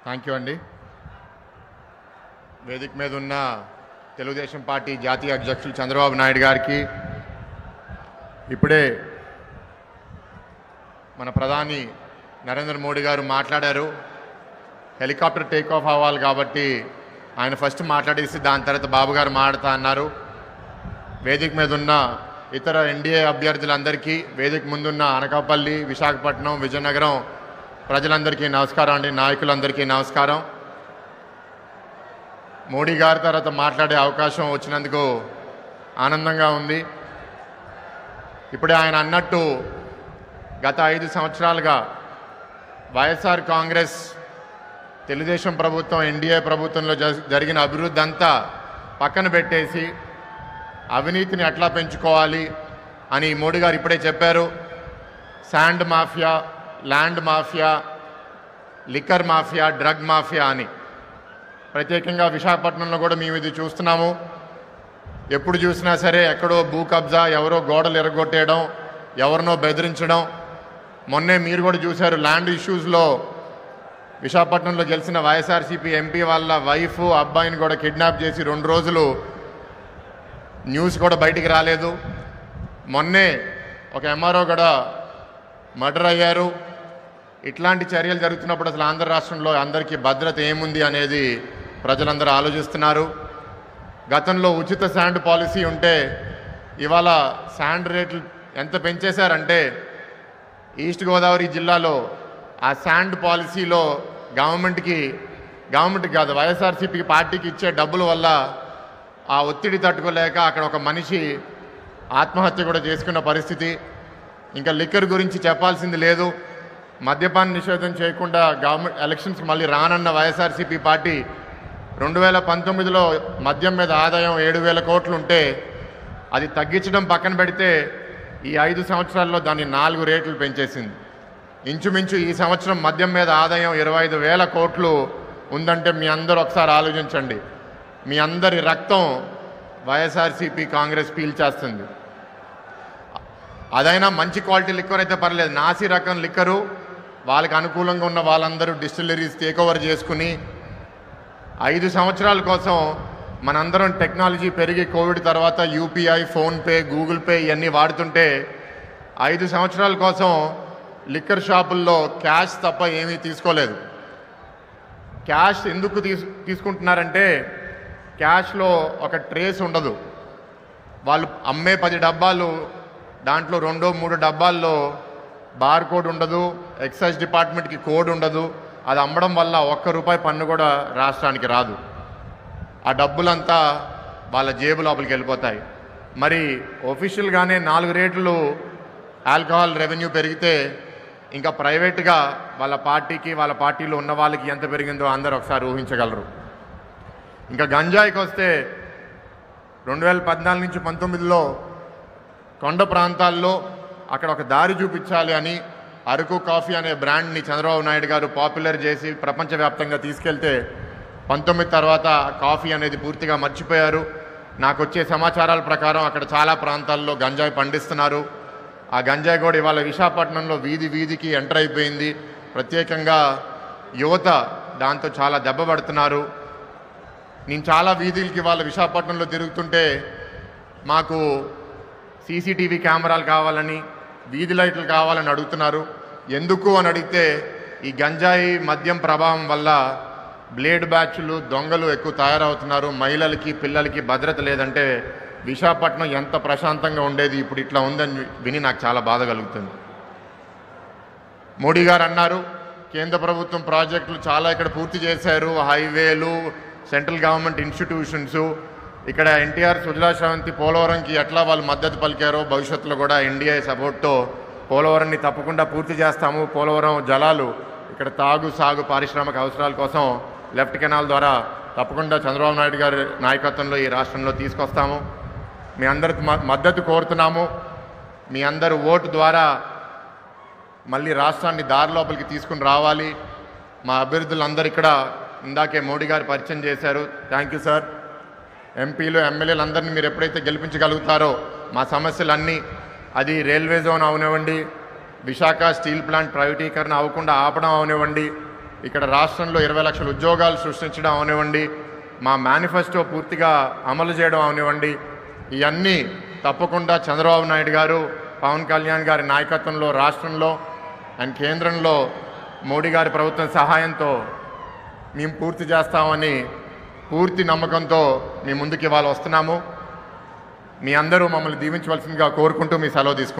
Thank you అండి. వేదిక మీద ఉన్న తెలుగుదేశం పార్టీ జాతీయ అధ్యక్షులు చంద్రబాబు నాయుడు గారికి, ఇప్పుడే మన ప్రధాని నరేంద్ర మోడీ గారు మాట్లాడారు. హెలికాప్టర్ టేక్ ఆఫ్ అవ్వాలి కాబట్టి ఆయన ఫస్ట్ మాట్లాడేసి దాని తర్వాత బాబు గారు మాట్లాడుతా అన్నారు. వేదిక మీద ఉన్న ఇతర ఎన్డీఏ అభ్యర్థులందరికీ, వేదిక ముందున్న అనకాపల్లి, విశాఖపట్నం, విజయనగరం ప్రజలందరికీ నమస్కారం అండి. నాయకులందరికీ నమస్కారం. మోడీ గారి తర్వాత మాట్లాడే అవకాశం వచ్చినందుకు ఆనందంగా ఉంది. ఇప్పుడే ఆయన అన్నట్టు గత 5 సంవత్సరాలుగా వైఎస్ఆర్ కాంగ్రెస్, తెలుగుదేశం ప్రభుత్వం, ఎన్డీఏ ప్రభుత్వంలో జరిగిన అభివృద్ధి అంతా పక్కన పెట్టేసి అవినీతిని ఎట్లా పెంచుకోవాలి అని మోడీ గారు ఇప్పుడే చెప్పారు. Sand mafia, land mafia, liquor mafia, drug mafia అని. ప్రత్యేకంగా విశాఖపట్నంలో కూడా మేము ఇది చూస్తున్నాము. ఎప్పుడు చూసినా సరే ఎక్కడో భూ కబ్జా, ఎవరో గోడలు ఎరగొట్టేయడం, ఎవరినో బెదిరించడం. మొన్నే మీరు కూడా చూశారు, ల్యాండ్ ఇష్యూస్లో విశాఖపట్నంలో గెలిచిన వైఎస్ఆర్సీపీ ఎంపీ వాళ్ళ వైఫ్, అబ్బాయిని కూడా కిడ్నాప్ చేసి 2 రోజులు న్యూస్ కూడా బయటికి రాలేదు. మొన్నే ఒక ఎంఆర్ఓ కూడా మర్డర్ అయ్యారు. ఇట్లాంటి చర్యలు జరుగుతున్నప్పుడు అసలు ఆంధ్ర రాష్ట్రంలో అందరికీ భద్రత ఏముంది అనేది ప్రజలందరూ ఆలోచిస్తున్నారు. గతంలో ఉచిత శాండ్ పాలసీ ఉంటే ఇవాళ శాండ్ రేట్లు ఎంత పెంచేశారంటే, ఈస్ట్ గోదావరి జిల్లాలో ఆ శాండ్ పాలసీలో గవర్నమెంట్కి కాదు, వైఎస్ఆర్సీపీ పార్టీకి ఇచ్చే డబ్బుల వల్ల ఆ ఒత్తిడి తట్టుకోలేక అక్కడ ఒక మనిషి ఆత్మహత్య కూడా చేసుకున్న పరిస్థితి. ఇంకా లిక్కర్ గురించి చెప్పాల్సింది లేదు. మద్యపాన నిషేధం చేయకుండా గవర్నమెంట్ ఎలక్షన్స్కి మళ్ళీ రానన్న వైఎస్ఆర్సీపీ పార్టీ 2019లో మద్యం మీద ఆదాయం 7,000 కోట్లు ఉంటే అది తగ్గించడం పక్కన పెడితే ఈ 5 సంవత్సరాల్లో దాన్ని 4 రేట్లు పెంచేసింది. ఇంచుమించు ఈ సంవత్సరం మద్యం మీద ఆదాయం 25,000 కోట్లు ఉందంటే మీ అందరూ ఒకసారి ఆలోచించండి. మీ అందరి రక్తం వైఎస్ఆర్సీపీ కాంగ్రెస్ పీల్చేస్తుంది. అదైనా మంచి క్వాలిటీ లిక్కర్ అయితే పర్లేదు, నాసి రకం లిక్కరు వాళ్ళకి అనుకూలంగా ఉన్న వాళ్ళందరూ డిస్టిలరీస్ టేక్ ఓవర్ చేసుకుని 5 సంవత్సరాల కోసం మనందరం టెక్నాలజీ పెరిగి కోవిడ్ తర్వాత యూపీఐ, ఫోన్పే, గూగుల్ పే ఇవన్నీ వాడుతుంటే 5 సంవత్సరాల కోసం లిక్కర్ షాపుల్లో క్యాష్ తప్ప ఏమీ తీసుకోలేదు. క్యాష్ ఎందుకు తీసుకుంటున్నారంటే క్యాష్లో ఒక ట్రేస్ ఉండదు. వాళ్ళు అమ్మే 10 డబ్బాలు దాంట్లో 2-3 డబ్బాల్లో బార్ కోడ్ ఉండదు, ఎక్సైజ్ డిపార్ట్మెంట్కి కోడ్ ఉండదు. అది అమ్మడం వల్ల ₹1 పన్ను కూడా రాష్ట్రానికి రాదు. ఆ డబ్బులంతా వాళ్ళ జేబు లోపలికి వెళ్ళిపోతాయి. మరి ఒఫీషియల్గానే 4 రేట్లు ఆల్కహాల్ రెవెన్యూ పెరిగితే ఇంకా ప్రైవేట్గా వాళ్ళ పార్టీకి, వాళ్ళ పార్టీలో ఉన్న వాళ్ళకి ఎంత పెరిగిందో అందరూ ఒకసారి ఊహించగలరు. ఇంకా గంజాయికి వస్తే 2014 నుంచి 19లో కొండ ప్రాంతాల్లో అక్కడ ఒక దారి చూపించాలి అని అరకు కాఫీ అనే బ్రాండ్ని చంద్రబాబు నాయుడు గారు పాపులర్ చేసి ప్రపంచవ్యాప్తంగా తీసుకెళ్తే 19 తర్వాత కాఫీ అనేది పూర్తిగా మర్చిపోయారు. నాకు వచ్చే సమాచారాల ప్రకారం అక్కడ చాలా ప్రాంతాల్లో గంజాయి పండిస్తున్నారు. ఆ గంజాయి కూడా ఇవాళ విశాఖపట్నంలో వీధి వీధికి ఎంటర్ అయిపోయింది. ప్రత్యేకంగా యువత దాంతో చాలా దెబ్బపడుతున్నారు. నేను చాలా వీధులకి ఇవాళ విశాఖపట్నంలో తిరుగుతుంటే మాకు సీసీటీవీ కెమెరాలు కావాలని, వీధి లైట్లు కావాలని అడుగుతున్నారు. ఎందుకు అని అడిగితే ఈ గంజాయి మద్యం ప్రభావం వల్ల బ్లేడ్ బ్యాచ్లు, దొంగలు ఎక్కువ తయారవుతున్నారు. మహిళలకి, పిల్లలకి భద్రత లేదంటే విశాఖపట్నం ఎంత ప్రశాంతంగా ఉండేది, ఇప్పుడు ఇట్లా ఉందని విని నాకు చాలా బాధ కలుగుతుంది. మోడీ గారు అన్నారు కేంద్ర ప్రభుత్వం ప్రాజెక్టులు చాలా ఇక్కడ పూర్తి చేశారు, హైవేలు, సెంట్రల్ గవర్నమెంట్ ఇన్స్టిట్యూషన్స్. ఇక్కడ ఎన్టీఆర్, సుజలా శ్రవంతి, పోలవరంకి ఎట్లా వాళ్ళు మద్దతు పలికారో భవిష్యత్తులో కూడా ఎన్డీఏ సపోర్ట్తో పోలవరాన్ని తప్పకుండా పూర్తి చేస్తాము. పోలవరం జలాలు ఇక్కడ తాగు, సాగు, పారిశ్రామిక అవసరాల కోసం లెఫ్ట్ కెనాల్ ద్వారా తప్పకుండా చంద్రబాబు నాయుడు గారి నాయకత్వంలో ఈ రాష్ట్రంలో తీసుకొస్తాము. మీ అందరికి మద్దతు కోరుతున్నాము. మీ అందరు ఓటు ద్వారా మళ్ళీ రాష్ట్రాన్ని దారి లోపలికి తీసుకుని రావాలి. మా అభ్యర్థులందరూ ఇక్కడ ఇందాకే మోడీ గారు పరిచయం చేశారు. Thank you sir. ఎంపీలు, ఎమ్మెల్యేలు అందరినీ మీరు ఎప్పుడైతే గెలిపించగలుగుతారో మా సమస్యలన్నీ, అది రైల్వే జోన్ అవనివ్వండి, విశాఖ స్టీల్ ప్లాంట్ ప్రైవేటీకరణ అవ్వకుండా ఆపడం అవనివ్వండి, ఇక్కడ రాష్ట్రంలో 20 లక్షల ఉద్యోగాలు సృష్టించడం అవనివ్వండి, మా మేనిఫెస్టో పూర్తిగా అమలు చేయడం అవనివ్వండి, ఇవన్నీ తప్పకుండా చంద్రబాబు నాయుడు గారు, పవన్ కళ్యాణ్ గారి నాయకత్వంలో రాష్ట్రంలో అండ్ కేంద్రంలో మోడీ గారి ప్రభుత్వం సహాయంతో మేము పూర్తి చేస్తామని పూర్తి నమ్మకంతో మీ ముందుకు ఇవాళ వస్తున్నాము. మీ అందరూ మమ్మల్ని దీవించవలసిందిగా కోరుకుంటూ మీ సెలవు తీసుకుంటాం.